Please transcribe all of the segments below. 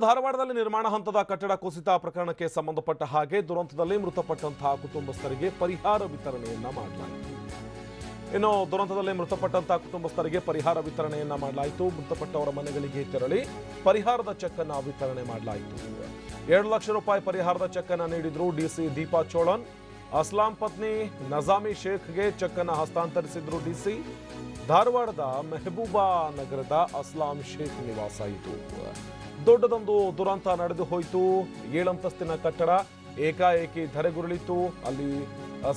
ಧಾರವಾಡದಲ್ಲಿ ನಿರ್ಮಾಣ ಹಂತದ ಕಟ್ಟಡ ಕುಸಿತ ಪ್ರಕರಣಕ್ಕೆ ಸಂಬಂಧಪಟ್ಟ ಹಾಗೆ ದುರಂತದಲ್ಲಿ ಮೃತಪಟ್ಟಂತಹ ಕುಟುಂಬಸ್ಥರಿಗೆ ಪರಿಹಾರ ವಿತರಣೆಯನ್ನ ಮಾಡಲಾಯಿತು. ಇನ್ನು ದುರಂತದಲ್ಲಿ ಮೃತಪಟ್ಟಂತಹ ಕುಟುಂಬಸ್ಥರಿಗೆ ಪರಿಹಾರ ವಿತರಣೆಯನ್ನ ಮಾಡಲಾಯಿತು. ಮೃತಪಟ್ಟವರ ಮನೆಗಳಿಗೆ ತೆರಳಿ ಪರಿಹಾರದ ಚೆಕ್ ಅನ್ನ ವಿತರಣೆ ಮಾಡಲಾಯಿತು. 2 ಲಕ್ಷ ರೂಪಾಯಿ ಪರಿಹಾರದ ಚೆಕ್ ಅನ್ನ ನೀಡಿದ್ರು ಡಿಸಿ ದೀಪಾ ಚೋಳನ್. ಅಸ್ಲಾಂ ಪತ್ನಿ ನಜಾಮಿ ಶೇಖ್ಗೆ ಚೆಕ್ ಅನ್ನ ಹಸ್ತಾಂತರಿಸಿದ್ರು ಡಿಸಿ. ಧಾರವಾಡದ ಮೆಹಬೂಬಾ ನಗರದ ಅಸ್ಲಾಂ ಶೇಖ್ ನಿವಾಸ ಇದು. ದೊಡ್ಡದೊಂದು ದುರಂತ ನಡೆದು ಹೋಯಿತು. 7 ಅಂತಸ್ತಿನ ಕಟ್ಟಡ ಏಕಾಏಕಿ ಧರೆಗುರುಳಿತು. ಅಲ್ಲಿ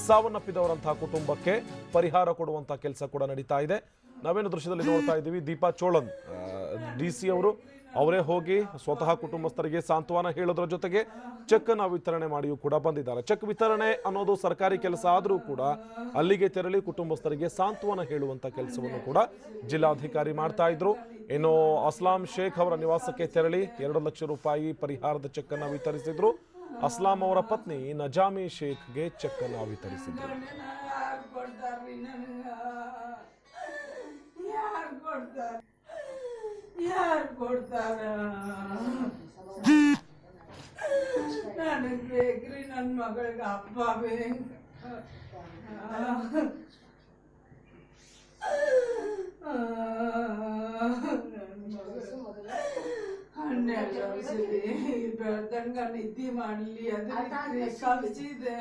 ಸಾವನ್ನಪ್ಪಿದವರಂತಹ ಕುಟುಂಬಕ್ಕೆ ಪರಿಹಾರ ಕೊಡುವಂತಹ ಕೆಲಸ ಕೂಡ ನಡೀತಾ ಇದೆ. ನಾವೇನು ದೃಶ್ಯದಲ್ಲಿ ನೋಡ್ತಾ ಇದ್ದೀವಿ, ದೀಪಾ ಚೋಳನ್ ಡಿಸಿ ಅವರು ಅವರೇ ಹೋಗಿ ಸ್ವತಃ ಕುಟುಂಬಸ್ಥರಿಗೆ ಸಾಂತ್ವನ ಹೇಳೋದ್ರ ಜೊತೆಗೆ ಚೆಕ್ ಅನ್ನ ವಿತರಣೆ ಮಾಡಿಯೂ ಕೂಡ ಬಂದಿದ್ದಾರೆ. ಚೆಕ್ ವಿತರಣೆ ಅನ್ನೋದು ಸರ್ಕಾರಿ ಕೆಲಸ ಆದರೂ ಕೂಡ ಅಲ್ಲಿಗೆ ತೆರಳಿ ಕುಟುಂಬಸ್ಥರಿಗೆ ಸಾಂತ್ವನ ಹೇಳುವಂತ ಕೆಲಸವನ್ನು ಕೂಡ ಜಿಲ್ಲಾಧಿಕಾರಿ ಮಾಡ್ತಾ ಇದ್ರು. ಇನ್ನು ಅಸ್ಲಾಂ ಶೇಖ್ ಅವರ ನಿವಾಸಕ್ಕೆ ತೆರಳಿ 2 ಲಕ್ಷ ರೂಪಾಯಿ ಪರಿಹಾರದ ಚೆಕ್ ಅನ್ನ ವಿತರಿಸಿದ್ರು. ಅಸ್ಲಾಂ ಅವರ ಪತ್ನಿ ನಜಾಮಿ ಶೇಖ್ಗೆ ಚೆಕ್ ಅನ್ನ ವಿತರಿಸಿದ್ರು. ಯಾರು ಕೊಡ್ತಾರ? ನನಗೆ ಬೇಕ್ರಿ, ನನ್ನ ಮಗಳಿಗೆ ಹಬ್ಬ ಬೇಕು. ಬೆಳ್ದಂಗ ನಿದ್ದೆ ಮಾಡಲಿ ಅದಕ್ಕೆ ಕಲಿಸಿದೆ.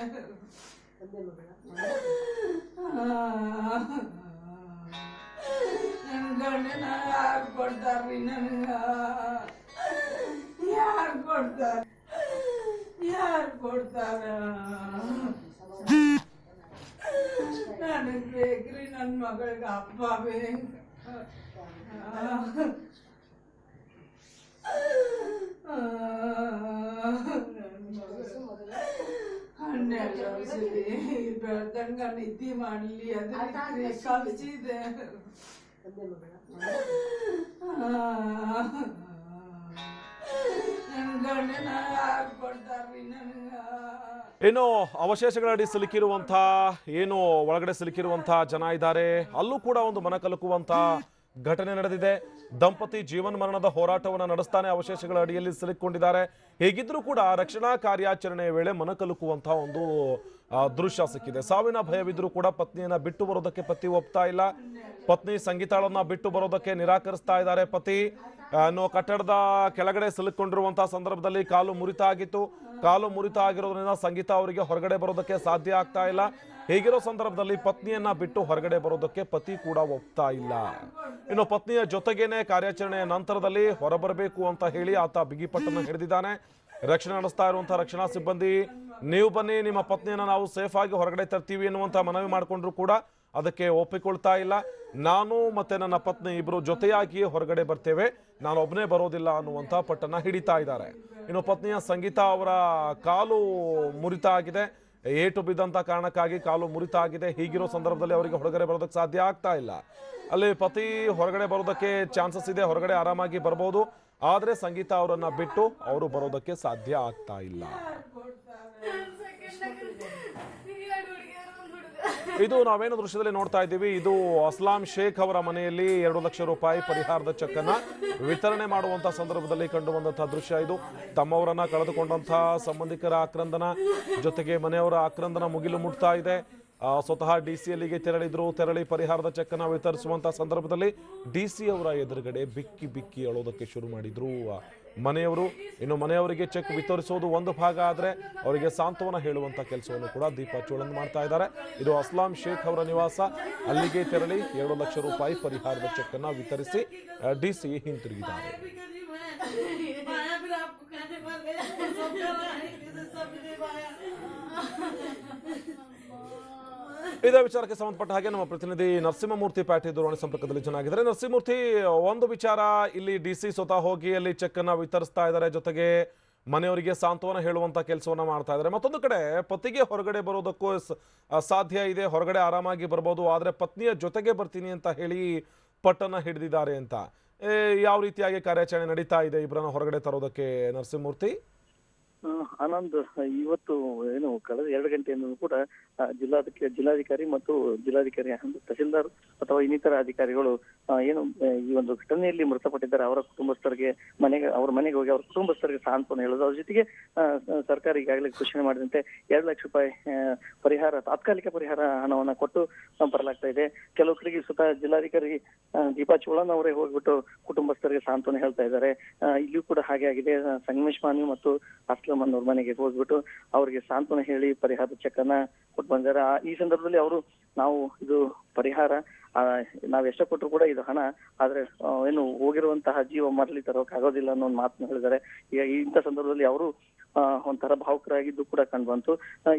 ನನ್ ಗಂಡನ ಯಾರು ಕೊಡ್ತಾರ್ರಿ? ನನಗ ಯಾರು ಕೊಡ್ತಾರ? ಯಾರು ಕೊಡ್ತಾರ? ನನಗ್ ಬೇಕ್ರಿ, ನನ್ನ ಮಗಳಿಗೆ ಹಬ್ಬ ಬೇಕು. ಬೆಳ್ದಂಗ ನಿದ್ದೆ ಮಾಡಲಿ ಅದಕ್ಕೆ ಕಲಿಸಿದೆ. ಏನು ಅವಶೇಷಗಳಡಿ ಸಿಲುಕಿರುವಂತಹ ಏನು ಒಳಗಡೆ ಸಿಲುಕಿರುವಂತಹ ಜನ ಇದ್ದಾರೆ. ಅಲ್ಲೂ ಕೂಡ ಒಂದು ಮನ ಕಲಕುವಂತ ಘಟನೆ ನಡೆದಿದೆ. ದಂಪತಿ ಜೀವನ ಮರಣದ ಹೋರಾಟವನ್ನು ನಡೆಸ್ತಾನೆ ಅವಶೇಷಗಳ ಅಡಿಯಲ್ಲಿ ಸಿಲುಕಿಕೊಂಡಿದ್ದಾರೆ. ಹೇಗಿದ್ರೂ ಕೂಡ ರಕ್ಷಣಾ ಕಾರ್ಯಾಚರಣೆಯ ವೇಳೆ ಮನ ಕಲಕುವಂತಹ ಒಂದು ದೃಶ್ಯ ಸಿಕ್ಕಿದೆ. ಸಾವಿನ ಭಯವಿದ್ರೂ ಕೂಡ ಪತ್ನಿಯನ್ನ ಬಿಟ್ಟು ಬರೋದಕ್ಕೆ ಪತಿ ಒಪ್ತಾ ಇಲ್ಲ. ಪತ್ನಿ ಸಂಗೀತಾಳನ್ನ ಬಿಟ್ಟು ಬರೋದಕ್ಕೆ ನಿರಾಕರಿಸ್ತಾ ಇದ್ದಾರೆ ಪತಿ. ಕಟ್ಟಡದ ಕೆಳಗಡೆ ಸಿಲುಕೊಂಡಿರುವಂತಹ ಸಂದರ್ಭದಲ್ಲಿ ಕಾಲು ಮುರಿತ ಆಗಿತ್ತು. ಕಾಲು ಮುರಿತ ಆಗಿರೋದ್ರಿಂದ ಸಂಗೀತ ಅವರಿಗೆ ಹೊರಗಡೆ ಬರೋದಕ್ಕೆ ಸಾಧ್ಯ ಆಗ್ತಾ ಇಲ್ಲ. ಹೀಗಿರೋ ಸಂದರ್ಭದಲ್ಲಿ ಪತ್ನಿಯನ್ನ ಬಿಟ್ಟು ಹೊರಗಡೆ ಬರೋದಕ್ಕೆ ಪತಿ ಕೂಡ ಒಪ್ತಾ ಇಲ್ಲ. ಇನ್ನು ಪತ್ನಿಯ ಜೊತೆಗೇನೆ ಕಾರ್ಯಾಚರಣೆಯ ನಂತರದಲ್ಲಿ ಹೊರಬರಬೇಕು ಅಂತ ಹೇಳಿ ಆತ ಬಿಗಿಪಟ್ಟನ್ನು ಹಿಡಿದಿದ್ದಾನೆ. ರಕ್ಷಣೆ ನಡೆಸ್ತಾ ಇರುವಂತಹ ರಕ್ಷಣಾ ಸಿಬ್ಬಂದಿ ನೀವು ಬನ್ನಿ, ನಿಮ್ಮ ಪತ್ನಿಯನ್ನ ನಾವು ಸೇಫ್ ಆಗಿ ಹೊರಗಡೆ ತರ್ತೀವಿ ಎನ್ನುವಂತ ಮನವಿ ಮಾಡಿಕೊಂಡ್ರು ಕೂಡ ಅದಕ್ಕೆ ಒಪ್ಪಿಕೊಳ್ತಾ ಇಲ್ಲ. ನಾನು ಮತ್ತೆ ನನ್ನ ಪತ್ನಿ ಇಬ್ರು ಜೊತೆಯಾಗಿ ಹೊರಗಡೆ ಬರ್ತೇವೆ, ನಾನು ಒಬ್ಬನೇ ಬರೋದಿಲ್ಲ ಅನ್ನುವಂತ ಪಟ್ಟನ್ನ ಹಿಡಿತಾ ಇದ್ದಾರೆ. ಇನ್ನು ಪತ್ನಿಯ ಸಂಗೀತ ಅವರ ಕಾಲು ಮುರಿತ ಆಗಿದೆ. ಏಟು ಬಿದ್ದಂತ ಕಾರಣಕ್ಕಾಗಿ ಕಾಲು ಮುರಿತ ಆಗಿದೆ. ಹೀಗಿರೋ ಸಂದರ್ಭದಲ್ಲಿ ಅವರಿಗೆ ಹೊರಗಡೆ ಬರೋದಕ್ಕೆ ಸಾಧ್ಯ ಆಗ್ತಾ ಇಲ್ಲ. ಅಲ್ಲಿ ಪತಿ ಹೊರಗಡೆ ಬರೋದಕ್ಕೆ ಚಾನ್ಸಸ್ ಇದೆ, ಹೊರಗಡೆ ಆರಾಮಾಗಿ ಬರ್ಬೋದು. ಆದ್ರೆ ಸಂಗೀತ ಅವರನ್ನ ಬಿಟ್ಟು ಅವರು ಬರೋದಕ್ಕೆ ಸಾಧ್ಯ ಆಗ್ತಾ ಇಲ್ಲ. ಇದು ನಾವೇನು ದೃಶ್ಯದಲ್ಲಿ ನೋಡ್ತಾ ಇದ್ದೀವಿ, ಇದು ಅಸ್ಲಾಂ ಶೇಖ್ ಅವರ ಮನೆಯಲ್ಲಿ 2 ಲಕ್ಷ ರೂಪಾಯಿ ಪರಿಹಾರದ ಚೆಕ್ ಅನ್ನ ವಿತರಣೆ ಮಾಡುವಂತಹ ಸಂದರ್ಭದಲ್ಲಿ ಕಂಡು ಬಂದಂತಹ ದೃಶ್ಯ ಇದು. ತಮ್ಮವರನ್ನ ಕಳೆದುಕೊಂಡಂತಹ ಸಂಬಂಧಿಕರ ಆಕ್ರಂದನ ಜೊತೆಗೆ ಮನೆಯವರ ಆಕ್ರಂದನ ಮುಗಿಲು ಮುಟ್ತಾ ಇದೆ. ಸ್ವತಃ ಡಿಸಿಯಲ್ಲಿಗೆ ತೆರಳಿ ಪರಿಹಾರದ ಚೆಕ್ ಅನ್ನ ವಿತರಿಸುವಂತಹ ಸಂದರ್ಭದಲ್ಲಿ ಡಿಸಿ ಅವರ ಎದುರುಗಡೆ ಬಿಕ್ಕಿ ಬಿಕ್ಕಿ ಅಳೋದಕ್ಕೆ ಶುರು ಮಾಡಿದ್ರು ಮನೆಯವರು. ಇನ್ನು ಮನೆಯವರಿಗೆ ಚೆಕ್ ವಿತರಿಸೋದು ಒಂದು ಭಾಗ ಆದ್ರೆ ಅವರಿಗೆ ಸಾಂತ್ವನ ಹೇಳುವಂತ ಕೆಲಸವನ್ನು ಕೂಡ ದೀಪಾ ಚೋಳನ್ ಮಾಡ್ತಾ ಇದ್ದಾರೆ. ಇದು ಅಸ್ಲಾಂ ಶೇಖ್ ಅವರ ನಿವಾಸ. ಅಲ್ಲಿಗೆ ತೆರಳಿ 2 ಲಕ್ಷ ರೂಪಾಯಿ ಪರಿಹಾರದ ಚೆಕ್ ಅನ್ನ ವಿತರಿಸಿ ಡಿಸಿ ಹಿಂತಿರುಗಿದ್ದಾರೆ. ಇದೇ ವಿಚಾರಕ್ಕೆ ಸಂಬಂಧಪಟ್ಟ ಹಾಗೆ ನಮ್ಮ ಪ್ರತಿನಿಧಿ ನರಸಿಂಹಮೂರ್ತಿ ಪ್ಯಾಟೆ ದೂರವಾಣಿ ಸಂಪರ್ಕದಲ್ಲಿ ಚೆನ್ನಾಗಿದ್ದಾರೆ. ನರಸಿಂಹಮೂರ್ತಿ, ಒಂದು ವಿಚಾರ, ಇಲ್ಲಿ ಡಿಸಿ ಸ್ವತಃ ಹೋಗಿ ಅಲ್ಲಿ ಚೆಕ್ ಅನ್ನ ವಿತರಿಸ್ತಾ ಇದ್ದಾರೆ, ಜೊತೆಗೆ ಮನೆಯವರಿಗೆ ಸಾಂತ್ವನ ಹೇಳುವಂತ ಕೆಲಸವನ್ನ ಮಾಡ್ತಾ ಇದ್ದಾರೆ. ಮತ್ತೊಂದು ಕಡೆ ಪತಿಗೆ ಹೊರಗಡೆ ಬರೋದಕ್ಕೂ ಸಾಧ್ಯ ಇದೆ, ಹೊರಗಡೆ ಆರಾಮಾಗಿ ಬರ್ಬೋದು. ಆದ್ರೆ ಪತ್ನಿಯ ಜೊತೆಗೆ ಬರ್ತೀನಿ ಅಂತ ಹೇಳಿ ಪಟ್ಟನ್ನ ಹಿಡಿದಿದ್ದಾರೆ ಅಂತ. ಯಾವ ರೀತಿಯಾಗಿ ಕಾರ್ಯಾಚರಣೆ ನಡೀತಾ ಇದೆ ಇಬ್ಬರನ್ನ ಹೊರಗಡೆ ತರೋದಕ್ಕೆ ನರಸಿಂಹಮೂರ್ತಿ? ಆನಂದ್, ಇವತ್ತು ಏನು ಕಳೆದ 2 ಗಂಟೆಯಿಂದ ಕೂಡ ಜಿಲ್ಲಾಧಿಕಾರಿ ಮತ್ತು ಜಿಲ್ಲಾಧಿಕಾರಿ ತಹಸೀಲ್ದಾರ್ ಅಥವಾ ಇನ್ನಿತರ ಅಧಿಕಾರಿಗಳು ಏನು ಈ ಒಂದು ಘಟನೆಯಲ್ಲಿ ಮೃತಪಟ್ಟಿದ್ದಾರೆ ಅವರ ಕುಟುಂಬಸ್ಥರಿಗೆ ಅವ್ರ ಮನೆಗೆ ಹೋಗಿ ಅವ್ರ ಕುಟುಂಬಸ್ಥರಿಗೆ ಸಾಂತ್ವನ ಹೇಳೋದು. ಅವ್ರ ಜೊತೆಗೆ ಸರ್ಕಾರ ಈಗಾಗಲೇ ಘೋಷಣೆ ಮಾಡಿದಂತೆ 2 ಲಕ್ಷ ರೂಪಾಯಿ ತಾತ್ಕಾಲಿಕ ಪರಿಹಾರ ಹಣವನ್ನ ಕೊಟ್ಟು ಬರಲಾಗ್ತಾ ಇದೆ. ಕೆಲವು ಕಡೆಗೆ ಸ್ವತಃ ಜಿಲ್ಲಾಧಿಕಾರಿ ದೀಪಾ ಚೋಳನ್ ಅವರೇ ಹೋಗ್ಬಿಟ್ಟು ಕುಟುಂಬಸ್ಥರಿಗೆ ಸಾಂತ್ವನ ಹೇಳ್ತಾ ಇದ್ದಾರೆ. ಇಲ್ಲಿಯೂ ಕೂಡ ಹಾಗೆ ಆಗಿದೆ. ಸಂಗಮೇಶ್ ಮಾನ್ವಿ ಮತ್ತು ಅಸ್ಲಂ ಅನ್ನೋರ್ ಮನೆಗೆ ಹೋಗ್ಬಿಟ್ಟು ಅವ್ರಿಗೆ ಸಾಂತ್ವನ ಹೇಳಿ ಪರಿಹಾರ ಚೆಕ್ ಅನ್ನ ಕೊಟ್ಟು ಬಂದಿದ್ದಾರೆ. ಈ ಸಂದರ್ಭದಲ್ಲಿ ಅವರು ನಾವು ಇದು ಪರಿಹಾರ ನಾವ್ ಎಷ್ಟ ಕೊಟ್ಟರು ಕೂಡ ಇದು ಹಣ, ಆದ್ರೆ ಏನು ಹೋಗಿರುವಂತಹ ಜೀವ ಮರಳಿ ತರೋಕ್ ಆಗೋದಿಲ್ಲ ಅನ್ನೋ ಒಂದು ಮಾತನ್ನ ಹೇಳಿದ್ದಾರೆ. ಈಗ ಇಂಥ ಸಂದರ್ಭದಲ್ಲಿ ಅವರು ಒಂಥರ ಭಾವುಕರಾಗಿದ್ದು ಕೂಡ ಕಂಡು ಬಂತು.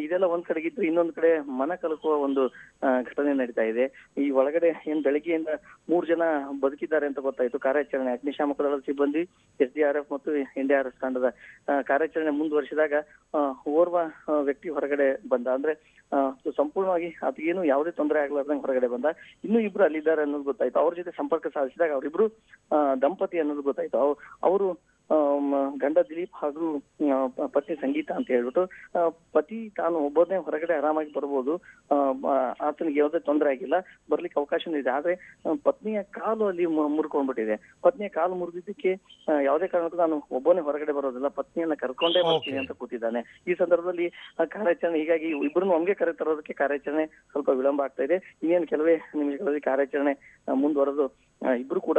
ಇದೆಲ್ಲ ಒಂದ್ ಕಡೆಗಿದ್ದು, ಇನ್ನೊಂದ್ ಕಡೆ ಮನ ಕಲಕುವ ಒಂದು ಘಟನೆ ನಡೀತಾ ಇದೆ. ಈ ಒಳಗಡೆ ಏನ್ ಬೆಳಗ್ಗೆಯಿಂದ 3 ಜನ ಬದುಕಿದ್ದಾರೆ ಅಂತ ಗೊತ್ತಾಯ್ತು. ಕಾರ್ಯಾಚರಣೆ ಅಗ್ನಿಶಾಮಕ ದಳದ ಸಿಬ್ಬಂದಿ, SDRF ಮತ್ತು NDRF ತಂಡದ ಕಾರ್ಯಾಚರಣೆ ಮುಂದುವರಿಸಿದಾಗ ಓರ್ವ ವ್ಯಕ್ತಿ ಹೊರಗಡೆ ಬಂದ. ಅಂದ್ರೆ ಸಂಪೂರ್ಣವಾಗಿ ಅದಕ್ಕೇನು ಯಾವುದೇ ತೊಂದರೆ ಆಗ್ಲಾರ್ದಂಗೆ ಹೊರಗಡೆ ಬಂದ. ಇನ್ನೂ 2 ಅಲ್ಲಿದ್ದಾರೆ ಅನ್ನೋದು ಗೊತ್ತಾಯ್ತು. ಅವ್ರ ಜೊತೆ ಸಂಪರ್ಕ ಸಾಧಿಸಿದಾಗ ಅವರಿಬ್ರು ದಂಪತಿ ಅನ್ನೋದು ಗೊತ್ತಾಯ್ತು. ಅವರು ಗಂಡ ದಿಲೀಪ್ ಹಾಗೂ ಪತ್ನಿ ಸಂಗೀತ ಅಂತ ಹೇಳ್ಬಿಟ್ಟು, ಪತಿ ತಾನು ಒಬ್ಬನೇ ಹೊರಗಡೆ ಆರಾಮಾಗಿ ಬರ್ಬೋದು, ಆತನಿಗೆ ಯಾವುದೇ ತೊಂದರೆ ಆಗಿಲ್ಲ, ಬರ್ಲಿಕ್ಕೆ ಅವಕಾಶ ಇದೆ. ಆದ್ರೆ ಪತ್ನಿಯ ಕಾಲು ಅಲ್ಲಿ ಮುರ್ಕೊಂಡ್ಬಿಟ್ಟಿದೆ. ಪತ್ನಿಯ ಕಾಲು ಮುರಿದಿದ್ದಕ್ಕೆ ಯಾವುದೇ ಕಾರಣಕ್ಕೂ ನಾನು ಒಬ್ಬನೇ ಹೊರಗಡೆ ಬರೋದಿಲ್ಲ, ಪತ್ನಿಯನ್ನ ಕರ್ಕೊಂಡೇ ಬರ್ತೀನಿ ಅಂತ ಕೂತಿದ್ದಾನೆ. ಈ ಸಂದರ್ಭದಲ್ಲಿ ಕಾರ್ಯಾಚರಣೆ, ಹೀಗಾಗಿ ಇಬ್ಬರನ್ನು ಒಮ್ಗೆ ಕರೆ ತರೋದಕ್ಕೆ ಕಾರ್ಯಾಚರಣೆ ಸ್ವಲ್ಪ ವಿಳಂಬ ಆಗ್ತಾ ಇದೆ. ಇನ್ನೇನು ಕೆಲವೇ ನಿಮಿಷಗಳಲ್ಲಿ ಕಾರ್ಯಾಚರಣೆ ಮುಂದುವರೆದು ಇಬ್ರು ಕೂಡ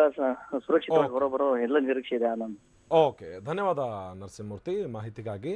ಸುರಕ್ಷಿತವಾಗಿ ಹೊರಬರೋ ಎಲ್ಲ ನಿರೀಕ್ಷೆ ಇದೆ. ಆನಂದ್. ಓಕೆ, ಧನ್ಯವಾದ ನರಸಿಂಹಮೂರ್ತಿ ಮಾಹಿತಿಗಾಗಿ.